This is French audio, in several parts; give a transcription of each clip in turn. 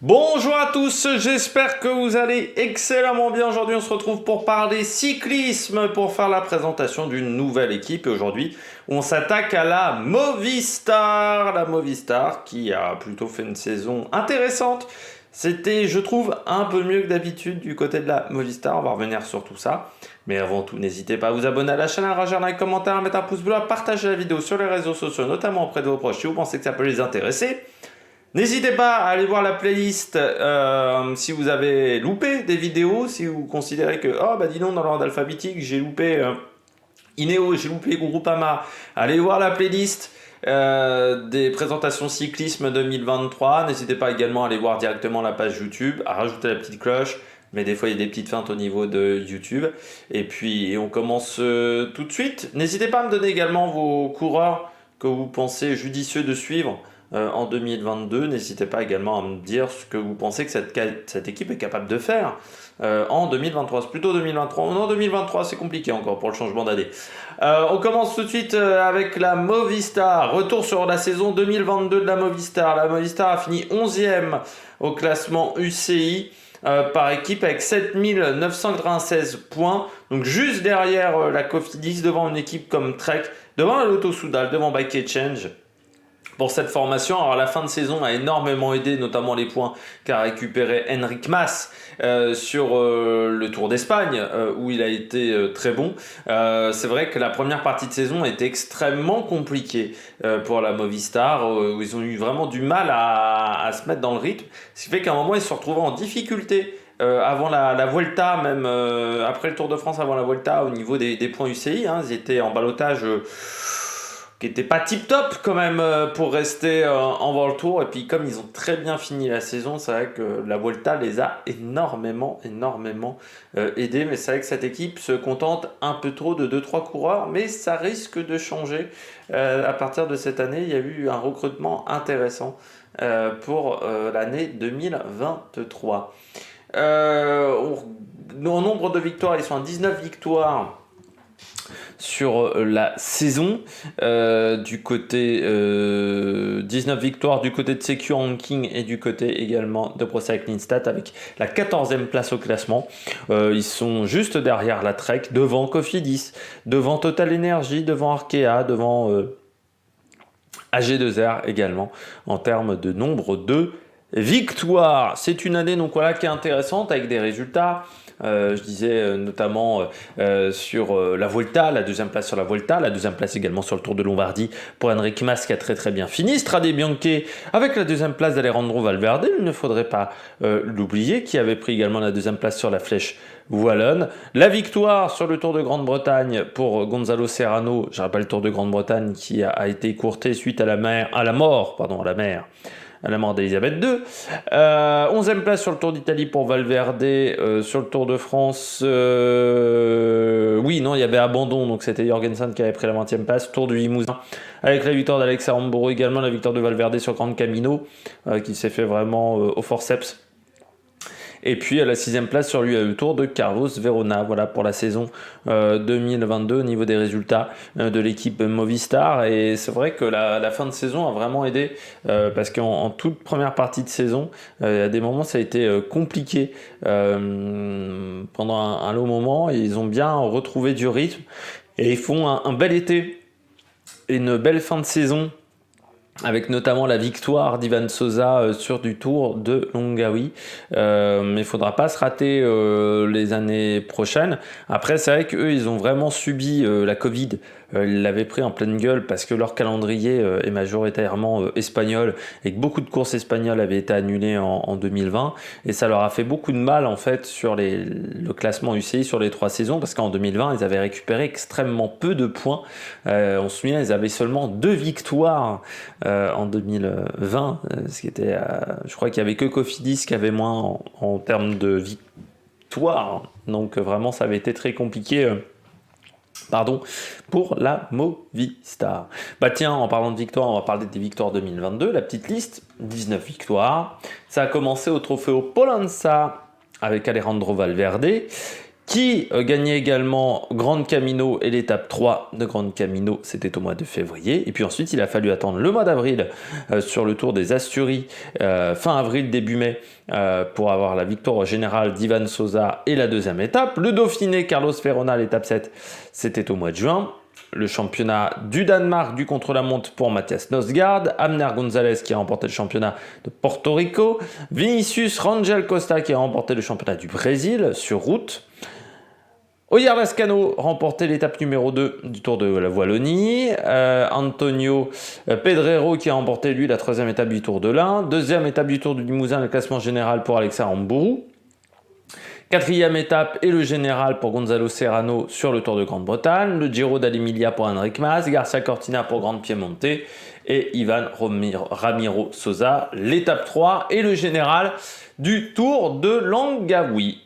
Bonjour à tous, j'espère que vous allez excellemment bien. Aujourd'hui, on se retrouve pour parler cyclisme, pour faire la présentation d'une nouvelle équipe. Et aujourd'hui, on s'attaque à la Movistar. La Movistar qui a plutôt fait une saison intéressante. C'était, je trouve, un peu mieux que d'habitude du côté de la Movistar. On va revenir sur tout ça. Mais avant tout, n'hésitez pas à vous abonner à la chaîne, à rager un like, commentaire, à mettre un pouce bleu, à partager la vidéo sur les réseaux sociaux, notamment auprès de vos proches si vous pensez que ça peut les intéresser. N'hésitez pas à aller voir la playlist si vous avez loupé des vidéos, si vous considérez que oh bah dis donc dans l'ordre alphabétique j'ai loupé Ineos, j'ai loupé Groupama. Allez voir la playlist des présentations cyclisme 2023. N'hésitez pas également à aller voir directement la page YouTube, à rajouter la petite cloche. Mais des fois, il y a des petites feintes au niveau de YouTube. Et puis, on commence tout de suite. N'hésitez pas à me donner également vos coureurs que vous pensez judicieux de suivre en 2022. N'hésitez pas également à me dire ce que vous pensez que cette équipe est capable de faire en 2023. C'est plutôt 2023. Non, 2023, c'est compliqué encore pour le changement d'année. On commence tout de suite avec la Movistar. Retour sur la saison 2022 de la Movistar. La Movistar a fini 11e au classement UCI. Par équipe avec 7996 points, donc juste derrière la Cofidis, devant une équipe comme Trek, devant la Lotto Soudal, devant Bike Exchange. Pour cette formation, alors la fin de saison a énormément aidé, notamment les points qu'a récupéré Enric Mas sur le Tour d'Espagne, où il a été très bon. C'est vrai que la première partie de saison était extrêmement compliquée pour la Movistar, où ils ont eu vraiment du mal à se mettre dans le rythme, ce qui fait qu'à un moment ils se sont retrouvés en difficulté. Avant la Vuelta, même après le Tour de France, avant la Vuelta, au niveau des points UCI, hein, ils étaient en ballottage qui n'était pas tip top quand même pour rester en World Tour. Et puis comme ils ont très bien fini la saison, c'est vrai que la Vuelta les a énormément aidés. Mais c'est vrai que cette équipe se contente un peu trop de 2-3 coureurs, mais ça risque de changer. À partir de cette année, il y a eu un recrutement intéressant pour l'année 2023. En nombre de victoires, ils sont à 19 victoires sur la saison, du côté 19 victoires du côté de Secure Ranking et du côté également de Pro Cycling Stats avec la 14e place au classement. Ils sont juste derrière la Trek, devant Cofidis, devant Total Energy, devant Arkea, devant AG2R également en termes de nombre de victoires. C'est une année donc voilà qui est intéressante avec des résultats. Je disais notamment sur la Volta, la deuxième place sur la Volta, la deuxième place également sur le Tour de Lombardie pour Enric Mas qui a très bien fini. Strade Bianche avec la deuxième place d'Alejandro Valverde, il ne faudrait pas l'oublier, qui avait pris également la deuxième place sur la Flèche Wallonne. La victoire sur le Tour de Grande-Bretagne pour Gonzalo Serrano, je rappelle le Tour de Grande-Bretagne qui a été écourté suite à la mort d'Elisabeth II. 11e place sur le Tour d'Italie pour Valverde. Sur le Tour de France, oui, non, il y avait abandon, donc c'était Jorgensen qui avait pris la 20e place. Tour du Limousin, avec la victoire d'Alex Aramburu, également la victoire de Valverde sur Grand Camino, qui s'est fait vraiment au forceps. Et puis à la 6e place sur le Tour de Carlos Verona. Voilà pour la saison 2022 au niveau des résultats de l'équipe Movistar. Et c'est vrai que la fin de saison a vraiment aidé parce qu'en toute première partie de saison, à des moments ça a été compliqué pendant un long moment. Et ils ont bien retrouvé du rythme et ils font un bel été et une belle fin de saison, avec notamment la victoire d'Ivan Sosa sur du Tour de Longawi. Mais il ne faudra pas se rater les années prochaines. Après, c'est vrai qu'eux, ils ont vraiment subi la Covid. Ils l'avaient pris en pleine gueule parce que leur calendrier est majoritairement espagnol et que beaucoup de courses espagnoles avaient été annulées en 2020. Et ça leur a fait beaucoup de mal en fait sur le classement UCI sur les 3 saisons, parce qu'en 2020, ils avaient récupéré extrêmement peu de points. On se souvient, ils avaient seulement 2 victoires en 2020, ce qui était, je crois qu'il n'y avait que Cofidis qui avait moins en termes de victoires. Donc vraiment, ça avait été très compliqué. Pour la Movistar. Bah tiens, en parlant de victoire, on va parler des victoires 2022, la petite liste, 19 victoires. Ça a commencé au Trofeo Pollensa avec Alejandro Valverde, qui gagnait également Grande Camino et l'étape 3 de Grande Camino, c'était au mois de février. Et puis ensuite, il a fallu attendre le mois d'avril sur le Tour des Asturies, fin avril, début mai, pour avoir la victoire générale d'Ivan Sosa et la deuxième étape. Le Dauphiné, Carlos Verona, l'étape 7, c'était au mois de juin. Le championnat du Danemark du contre-la-montre pour Mathias Nosgaard, Amner Gonzalez qui a remporté le championnat de Porto Rico, Vinicius Rangel Costa qui a remporté le championnat du Brésil sur route, Oyer Lascano remporté l'étape numéro 2 du Tour de la Wallonie. Antonio Pedrero qui a remporté lui la troisième étape du Tour de l'Ain. Deuxième étape du Tour du Limousin, le classement général pour Alexa Rambourou. Quatrième étape et le général pour Gonzalo Serrano sur le Tour de Grande-Bretagne. Le Giro d'Alemilia pour Enric Mas. Garcia Cortina pour Grande Piemonte. Et Ivan Ramiro Sosa, l'étape 3 et le général du Tour de Langkawi.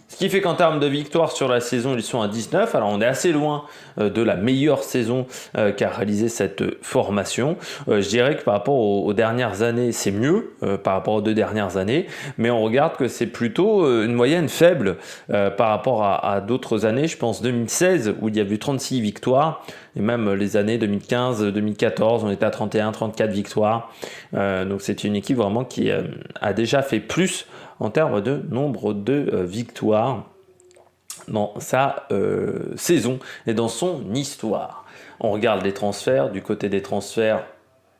Ce qui fait qu'en termes de victoires sur la saison, ils sont à 19. Alors on est assez loin de la meilleure saison qu'a réalisé cette formation. Je dirais que par rapport aux dernières années, c'est mieux par rapport aux 2 dernières années. Mais on regarde que c'est plutôt une moyenne faible par rapport à d'autres années. Je pense 2016 où il y a eu 36 victoires. Et même les années 2015, 2014, on était à 31, 34 victoires. Donc c'est une équipe vraiment qui a déjà fait plus en termes de nombre de victoires dans sa saison et dans son histoire. On regarde les transferts. Du côté des transferts,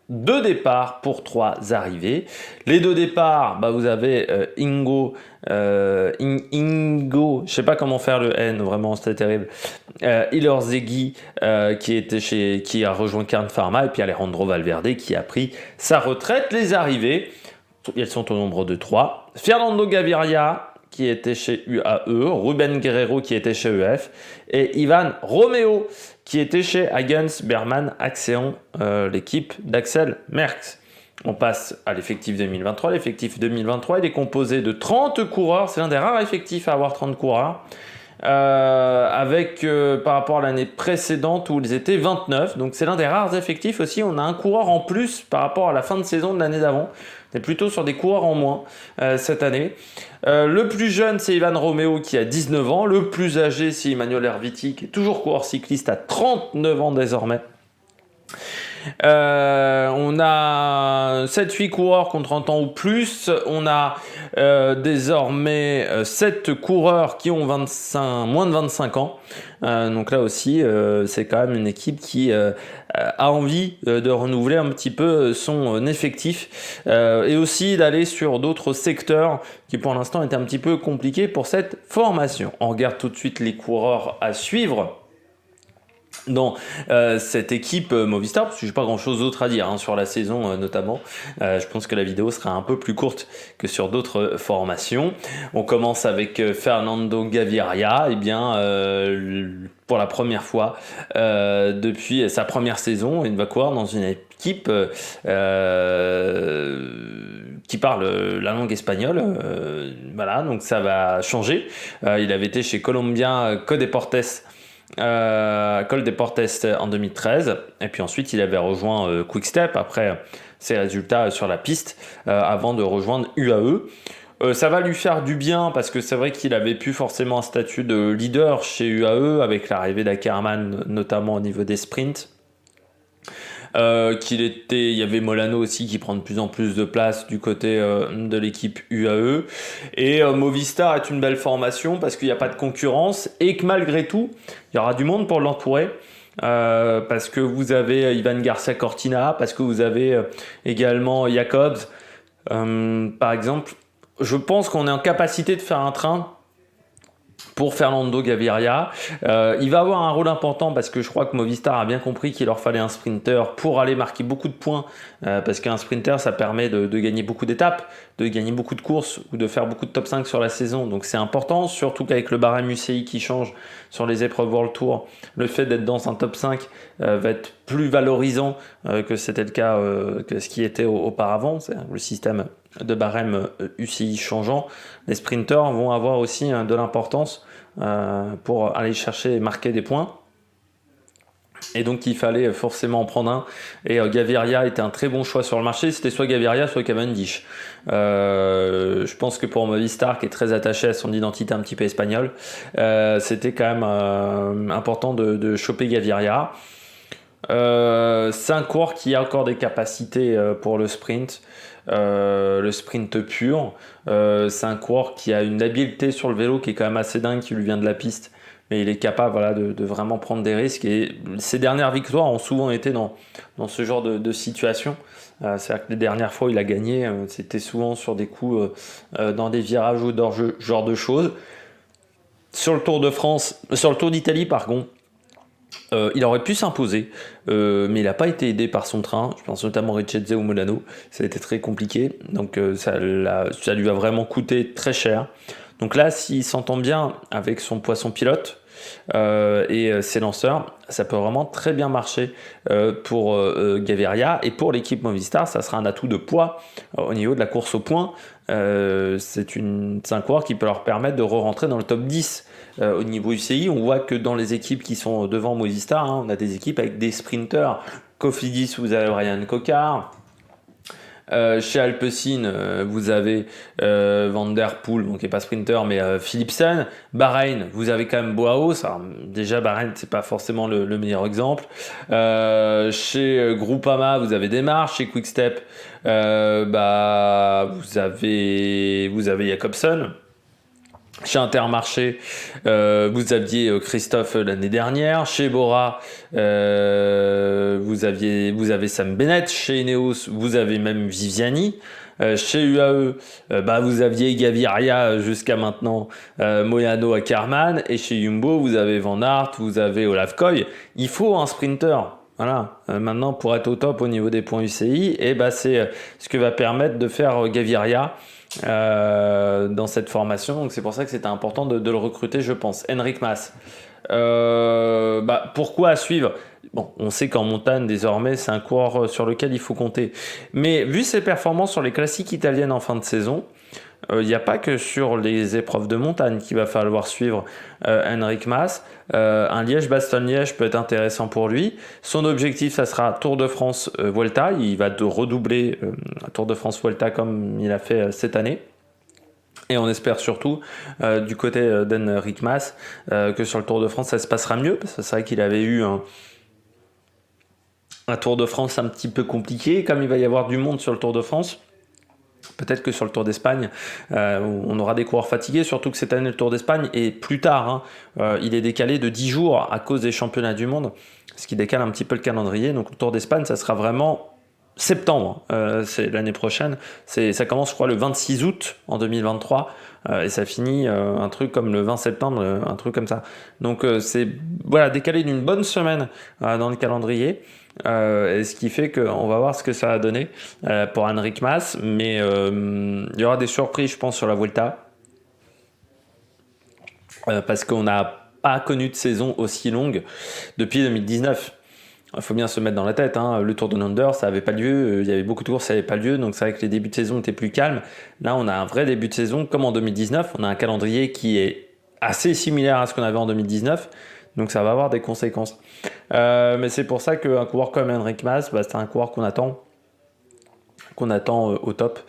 2 départs pour 3 arrivées. Les 2 départs, vous avez Ingo, je sais pas comment faire le N, vraiment c'était terrible. Ilorzegui qui a rejoint Kern Pharma, et puis Alejandro Valverde qui a pris sa retraite. Les arrivées, elles sont au nombre de 3. Fernando Gaviria qui était chez UAE, Ruben Guerrero qui était chez EF et Ivan Romeo qui était chez Hagens Berman Axeon, l'équipe d'Axel Merckx. On passe à l'effectif 2023. L'effectif 2023, il est composé de 30 coureurs. C'est l'un des rares effectifs à avoir 30 coureurs. Avec par rapport à l'année précédente où ils étaient 29. Donc c'est l'un des rares effectifs aussi. On a un coureur en plus par rapport à la fin de saison de l'année d'avant. On est plutôt sur des coureurs en moins cette année. Le plus jeune, c'est Ivan Romeo qui a 19 ans. Le plus âgé, c'est Emmanuel Herviti qui est toujours coureur cycliste à 39 ans désormais. On a 7-8 coureurs qui ont 30 ans ou plus. On a désormais 7 coureurs qui ont moins de 25 ans. Donc là aussi, c'est quand même une équipe qui a envie de renouveler un petit peu son effectif et aussi d'aller sur d'autres secteurs qui pour l'instant étaient un petit peu compliqués pour cette formation. On regarde tout de suite les coureurs à suivre dans cette équipe Movistar, parce que j'ai pas grand chose d'autre à dire sur la saison notamment. Je pense que la vidéo sera un peu plus courte que sur d'autres formations. On commence avec Fernando Gaviria. Et bien pour la première fois depuis sa première saison, il va courir dans une équipe qui parle la langue espagnole. Voilà, donc ça va changer. Il avait été chez Colombien Col Deportes en 2013, et puis ensuite il avait rejoint Quick-Step après ses résultats sur la piste avant de rejoindre UAE. Ça va lui faire du bien parce que c'est vrai qu'il avait plus forcément un statut de leader chez UAE avec l'arrivée d'Ackerman notamment au niveau des sprints. Il y avait Molano aussi qui prend de plus en plus de place du côté de l'équipe UAE, et Movistar est une belle formation parce qu'il n'y a pas de concurrence et que malgré tout il y aura du monde pour l'entourer, parce que vous avez Ivan Garcia Cortina, parce que vous avez également Jacobs par exemple. Je pense qu'on est en capacité de faire un train pour Fernando Gaviria. Il va avoir un rôle important parce que je crois que Movistar a bien compris qu'il leur fallait un sprinter pour aller marquer beaucoup de points, parce qu'un sprinter ça permet de gagner beaucoup d'étapes, de gagner beaucoup de courses ou de faire beaucoup de top 5 sur la saison, donc c'est important, surtout qu'avec le barème UCI qui change sur les épreuves World Tour, le fait d'être dans un top 5 va être plus valorisant que c'était le cas que ce qui était auparavant. C'est le système de barème UCI changeant. Les sprinters vont avoir aussi de l'importance pour aller chercher et marquer des points. Et donc il fallait forcément en prendre un. Et Gaviria était un très bon choix sur le marché. C'était soit Gaviria, soit Cavendish. Je pense que pour Movistar, qui est très attaché à son identité un petit peu espagnole, c'était quand même important de choper Gaviria. C'est un coureur qui a encore des capacités pour le sprint pur. C'est un coureur qui a une habileté sur le vélo qui est quand même assez dingue, qui lui vient de la piste. Mais il est capable voilà, de vraiment prendre des risques. Et ses dernières victoires ont souvent été dans ce genre de situation. C'est-à-dire que les dernières fois où il a gagné, c'était souvent sur des coups dans des virages ou ce genre de choses. Sur le Tour de France, sur le Tour d'Italie par contre, il aurait pu s'imposer, mais il n'a pas été aidé par son train. Je pense notamment à Richezze ou Molano. Ça a été très compliqué. Donc ça lui a vraiment coûté très cher. Donc là, s'il s'entend bien avec son poisson pilote, et ses lanceurs, ça peut vraiment très bien marcher pour Gaviria, et pour l'équipe Movistar ça sera un atout de poids au niveau de la course au point. C'est un coureur qui peut leur permettre de re-rentrer dans le top 10 au niveau UCI. On voit que dans les équipes qui sont devant Movistar, on a des équipes avec des sprinters. Cofidis, vous avez Ryan Coquard. Chez Alpecin, vous avez Van Der Poel, qui n'est pas sprinter, mais Philipsen. Bahreïn, vous avez quand même Bauhaus. Alors, déjà, Bahreïn, c'est pas forcément le meilleur exemple. Chez Groupama, vous avez Démarche. Chez Quickstep, vous avez Jacobsen. Chez Intermarché, vous aviez Christophe l'année dernière. Chez Bora, vous avez Sam Bennett. Chez Ineos, vous avez même Viviani. Chez UAE, vous aviez Gaviria jusqu'à maintenant, Moyano Ackermann. Et chez Jumbo, vous avez Van Aert, vous avez Olaf Koy. Il faut un sprinter. Voilà. Maintenant, pour être au top au niveau des points UCI, c'est ce que va permettre de faire Gaviria dans cette formation. Donc c'est pour ça que c'était important de le recruter, je pense. Enric Mas, pourquoi à suivre? Bon, on sait qu'en montagne désormais c'est un coureur sur lequel il faut compter, mais vu ses performances sur les classiques italiennes en fin de saison, il n'y a pas que sur les épreuves de montagne qu'il va falloir suivre Enric Mas. Un Liège-Bastogne-Liège peut être intéressant pour lui. Son objectif, ça sera Tour de France Vuelta. Il va redoubler Tour de France Vuelta comme il a fait cette année. Et on espère surtout du côté d'Enric Mas que sur le Tour de France ça se passera mieux, parce que c'est vrai qu'il avait eu un Tour de France un petit peu compliqué. Comme il va y avoir du monde sur le Tour de France, peut-être que sur le Tour d'Espagne, on aura des coureurs fatigués, surtout que cette année, le Tour d'Espagne est plus tard. Il est décalé de 10 jours à cause des championnats du monde, ce qui décale un petit peu le calendrier. Donc le Tour d'Espagne, ça sera vraiment septembre, c'est l'année prochaine. Ça commence, je crois, le 26 août en 2023, et ça finit un truc comme le 20 septembre, un truc comme ça. Donc c'est décalé d'une bonne semaine dans le calendrier. Et ce qui fait qu'on va voir ce que ça va donner pour Enric Mas, mais il y aura des surprises, je pense, sur la Vuelta, parce qu'on n'a pas connu de saison aussi longue depuis 2019. Il faut bien se mettre dans la tête, le Tour de Nonder, ça n'avait pas lieu, il y avait beaucoup de courses, ça n'avait pas lieu, donc c'est vrai que les débuts de saison étaient plus calmes. Là, on a un vrai début de saison, comme en 2019, on a un calendrier qui est assez similaire à ce qu'on avait en 2019, donc ça va avoir des conséquences. Mais c'est pour ça qu'un coureur comme Enric Mas, c'est un coureur qu'on attend au top,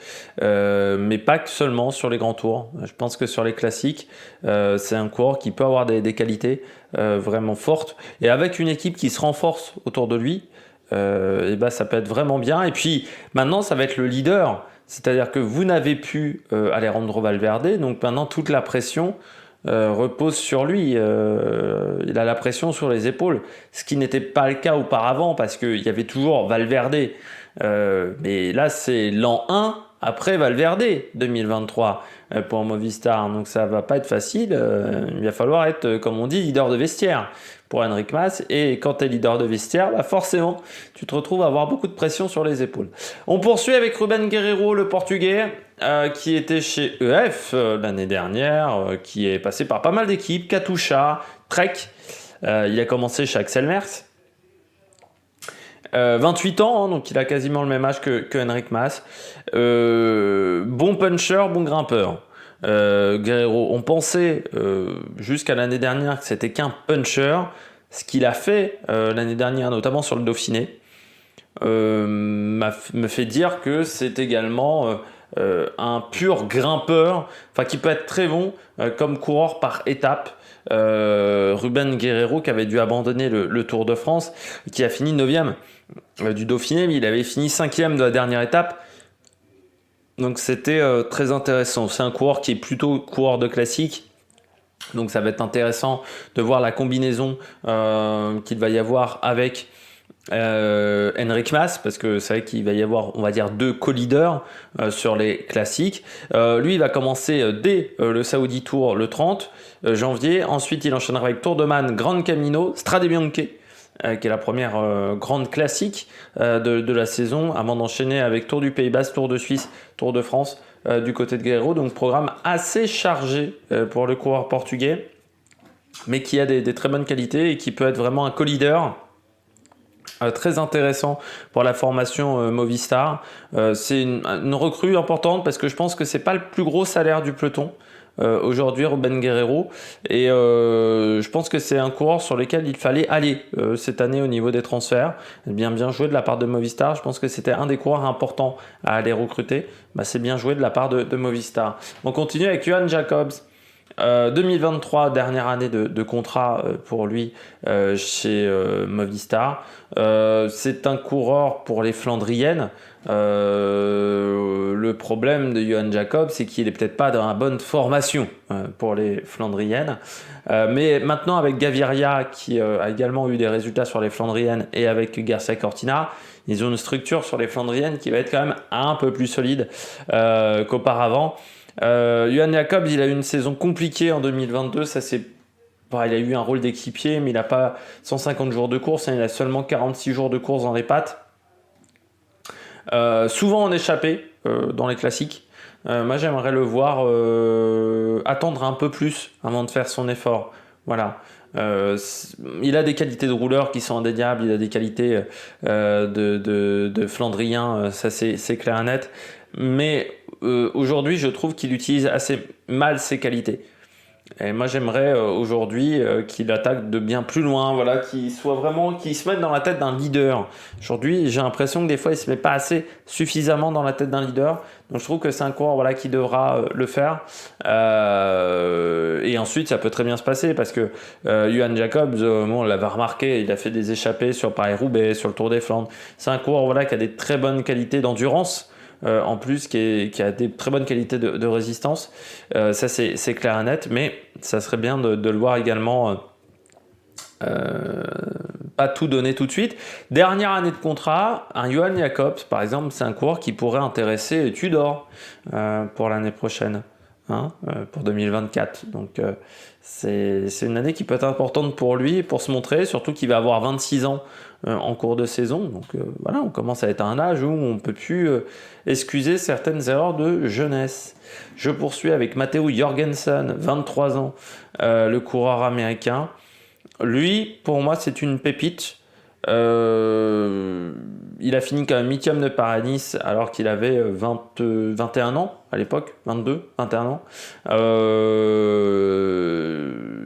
mais pas que seulement sur les grands tours. Je pense que sur les classiques, c'est un coureur qui peut avoir des qualités vraiment fortes, et avec une équipe qui se renforce autour de lui, ça peut être vraiment bien. Et puis maintenant, ça va être le leader, c'est-à-dire que vous n'avez plus Alejandro Valverde, donc maintenant toute la pression repose sur lui. Il a la pression sur les épaules, ce qui n'était pas le cas auparavant, parce qu'il y avait toujours Valverde. Mais là, c'est l'an 1 après Valverde 2023 pour Movistar. Donc ça va pas être facile. Il va falloir être, comme on dit, leader de vestiaire pour Enric Mas. Et quand tu es leader de vestiaire, forcément, tu te retrouves à avoir beaucoup de pression sur les épaules. On poursuit avec Ruben Guerreiro, le Portugais, qui était chez EF l'année dernière, qui est passé par pas mal d'équipes, Katusha, Trek. Il a commencé chez Axel Merckx. 28 ans, donc il a quasiment le même âge que Enric Mas. Bon puncher, bon grimpeur. Guerreiro, on pensait jusqu'à l'année dernière que c'était qu'un puncher. ce qu'il a fait l'année dernière, notamment sur le Dauphiné, me fait dire que c'est également un pur grimpeur, enfin qui peut être très bon comme coureur par étape. Ruben Guerrero qui avait dû abandonner le Tour de France, qui a fini 9e du Dauphiné, mais il avait fini 5e de la dernière étape. Donc c'était très intéressant. C'est un coureur qui est plutôt coureur de classique. Donc ça va être intéressant de voir la combinaison qu'il va y avoir avec Enric Mas, parce que c'est vrai qu'il va y avoir, on va dire, 2 co-leaders sur les classiques. Lui, il va commencer dès le Saudi Tour le 30 janvier. Ensuite, il enchaînera avec Tour de Man, Grand Camino, Strade Bianche, qui est la première grande classique de la saison, avant d'enchaîner avec Tour du Pays Basque, Tour de Suisse, Tour de France du côté de Guerrero. Donc programme assez chargé pour le coureur portugais, mais qui a des très bonnes qualités et qui peut être vraiment un co-leader très intéressant pour la formation Movistar. C'est une recrue importante parce que je pense que c'est pas le plus gros salaire du peloton aujourd'hui, Ruben Guerrero, et je pense que c'est un coureur sur lequel il fallait aller cette année au niveau des transferts. Bien joué de la part de Movistar. Je pense que c'était un des coureurs importants à aller recruter. C'est bien joué de la part de Movistar. On continue avec Johan Jacobs. 2023, dernière année de contrat pour lui chez Movistar. C'est un coureur pour les Flandriennes. Le problème de Johan Jacobs, c'est qu'il n'est peut-être pas dans la bonne formation pour les Flandriennes. Mais maintenant, avec Gaviria, qui a également eu des résultats sur les Flandriennes, et avec Garcia Cortina, ils ont une structure sur les Flandriennes qui va être quand même un peu plus solide qu'auparavant. Johan Jacobs, il a eu une saison compliquée en 2022. Il a eu un rôle d'équipier, mais il n'a pas 150 jours de course, il a seulement 46 jours de course dans les pattes. Souvent en échappée dans les classiques. Moi, j'aimerais le voir attendre un peu plus avant de faire son effort. Voilà. Il a des qualités de rouleur qui sont indéniables, il a des qualités de Flandrien, ça c'est clair et net. Mais aujourd'hui, je trouve qu'il utilise assez mal ses qualités. Et moi, j'aimerais aujourd'hui qu'il attaque de bien plus loin, voilà, qu'il se mette dans la tête d'un leader. Aujourd'hui, j'ai l'impression que des fois, il se met pas assez suffisamment dans la tête d'un leader. Donc, je trouve que c'est un coureur, voilà, qui devra le faire. Et ensuite, ça peut très bien se passer parce que Johan Jacobs, on l'avait remarqué, il a fait des échappées sur Paris-Roubaix, sur le Tour des Flandres. C'est un coureur, voilà, qui a des très bonnes qualités d'endurance. En plus qui a des très bonnes qualités de résistance, ça c'est clair et net, mais ça serait bien de le voir également pas tout donner tout de suite. Dernière année de contrat, un Johan Jacobs par exemple, c'est un coureur qui pourrait intéresser Tudor pour l'année prochaine, pour 2024. Donc c'est une année qui peut être importante pour lui, pour se montrer, surtout qu'il va avoir 26 ans en cours de saison. Donc voilà, on commence à être à un âge où on ne peut plus excuser certaines erreurs de jeunesse. Je poursuis avec Matteo Jorgensen, 23 ans, le coureur américain. Lui, pour moi, c'est une pépite. Il a fini quand même 8e de Paris-Nice alors qu'il avait 21 ans à l'époque, 22, 21 ans.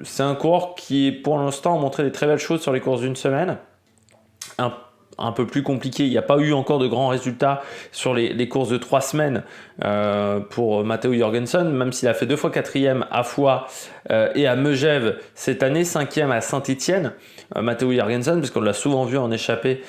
C'est un coureur qui, pour l'instant, a montré des très belles choses sur les courses d'une semaine. Un peu plus compliqué, il n'y a pas eu encore de grands résultats sur les courses de 3 semaines pour Matteo Jorgensen, même s'il a fait 2 fois 4e à Foix et à Megève cette année, 5e à Saint-Étienne. Matteo Jorgensen, puisqu'on l'a souvent vu en échappée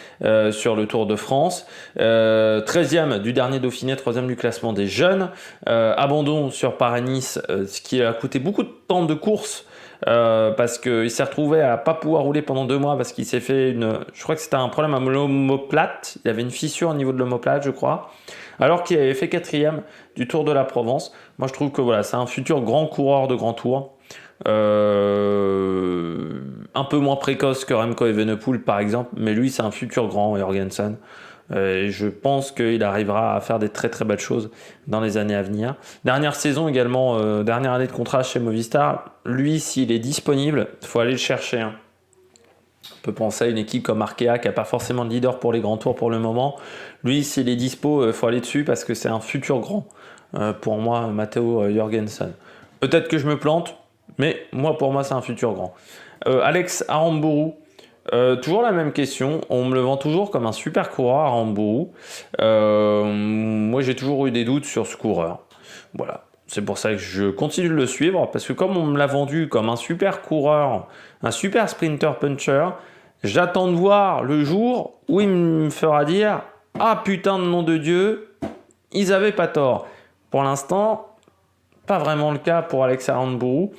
sur le Tour de France. 13e du dernier Dauphiné, 3e du classement des jeunes. Abandon sur Paris-Nice, ce qui a coûté beaucoup de temps de course. Parce qu'il s'est retrouvé à pas pouvoir rouler pendant 2 mois parce qu'il s'est fait je crois que c'était un problème à l'omoplate, il avait une fissure au niveau de l'omoplate je crois, alors qu'il avait fait 4e du Tour de la Provence. Moi je trouve que voilà, c'est un futur grand coureur de grand tour, un peu moins précoce que Remco Evenepoel par exemple, mais lui c'est un futur grand, Jorgensen. Je pense qu'il arrivera à faire des très très belles choses dans les années à venir. Dernière saison également, dernière année de contrat chez Movistar. Lui, s'il est disponible, il faut aller le chercher. On peut penser à une équipe comme Arkea qui n'a pas forcément de leader pour les grands tours pour le moment. Lui, s'il est dispo, il faut aller dessus parce que c'est un futur grand. Pour moi, Matteo Jorgensen. Peut-être que je me plante, mais pour moi, c'est un futur grand. Alex Aramburu. Toujours la même question, on me le vend toujours comme un super coureur à Rambourou. Moi j'ai toujours eu des doutes sur ce coureur. Voilà, c'est pour ça que je continue de le suivre, parce que comme on me l'a vendu comme un super coureur, un super sprinter puncher, j'attends de voir le jour où il me fera dire « Ah putain de nom de Dieu, ils avaient pas tort ». Pour l'instant, pas vraiment le cas pour Alex Arambourou.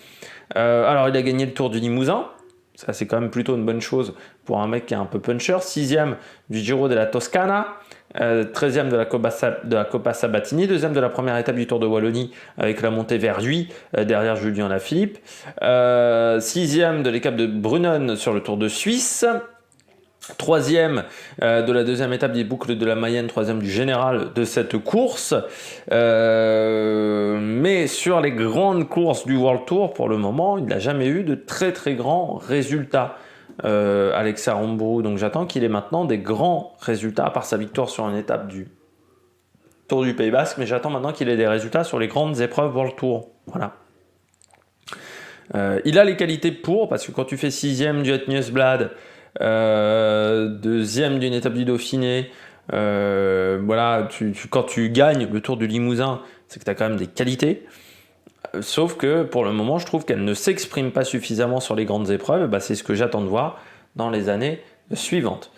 Alors il a gagné le Tour du Limousin. Ça, c'est quand même plutôt une bonne chose pour un mec qui est un peu puncher. 6e du Giro de la Toscana, 13e de la Coppa Sabatini, 2e de la première étape du Tour de Wallonie avec la montée vers lui, derrière Julien Lafilippe, 6e de l'étape de Brunn sur le Tour de Suisse, 3e de la deuxième étape des boucles de la Mayenne, 3e du général de cette course. Mais sur les grandes courses du World Tour, pour le moment, il n'a jamais eu de très très grands résultats. Alex Arambourou, donc j'attends qu'il ait maintenant des grands résultats, à part sa victoire sur une étape du Tour du Pays Basque, mais j'attends maintenant qu'il ait des résultats sur les grandes épreuves World Tour. Voilà. Il a les qualités pour, parce que quand tu fais 6e du Het Nieuwsblad, 2e d'une étape du Dauphiné, voilà, quand tu gagnes le Tour du Limousin, c'est que tu as quand même des qualités. Sauf que pour le moment, je trouve qu'elle ne s'exprime pas suffisamment sur les grandes épreuves. Bah, c'est ce que j'attends de voir dans les années suivantes.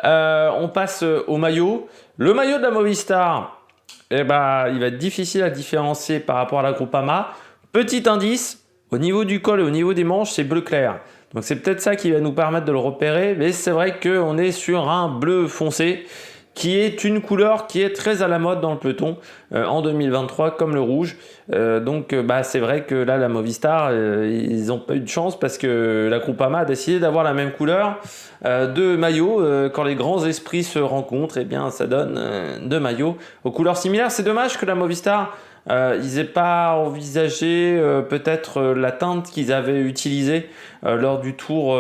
On passe au maillot. Le maillot de la Movistar, il va être difficile à différencier par rapport à la Groupama. Petit indice, au niveau du col et au niveau des manches, c'est bleu clair. Donc c'est peut-être ça qui va nous permettre de le repérer, mais c'est vrai qu'on est sur un bleu foncé qui est une couleur qui est très à la mode dans le peloton en 2023, comme le rouge. Donc c'est vrai que là, la Movistar, ils n'ont pas eu de chance parce que la Groupama a décidé d'avoir la même couleur de maillot. Quand les grands esprits se rencontrent, eh bien, ça donne deux maillots aux couleurs similaires. C'est dommage que la Movistar ils n'aient pas envisagé peut-être la teinte qu'ils avaient utilisée lors du Tour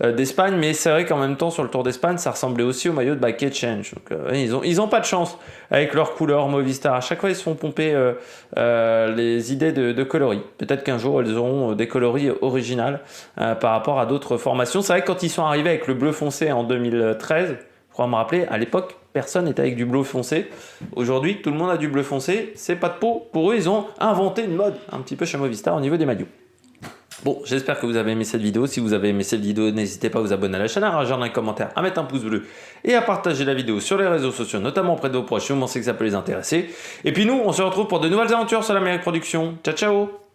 d'Espagne, mais c'est vrai qu'en même temps sur le Tour d'Espagne ça ressemblait aussi au maillot de Baquet Change. Donc, ils ont pas de chance avec leur couleur Movistar. À chaque fois ils se font pomper les idées de coloris. Peut-être qu'un jour elles auront des coloris originales par rapport à d'autres formations. C'est vrai que quand ils sont arrivés avec le bleu foncé en 2013, je crois me rappeler, à l'époque, personne n'était avec du bleu foncé. Aujourd'hui, tout le monde a du bleu foncé. C'est pas de peau. Pour eux, ils ont inventé une mode un petit peu chez Movistar au niveau des maillots. Bon, j'espère que vous avez aimé cette vidéo. Si vous avez aimé cette vidéo, n'hésitez pas à vous abonner à la chaîne, à réagir dans les commentaires, à mettre un pouce bleu et à partager la vidéo sur les réseaux sociaux, notamment auprès de vos proches si vous pensez que ça peut les intéresser. Et puis nous, on se retrouve pour de nouvelles aventures sur l'Amérique Production. Ciao, ciao!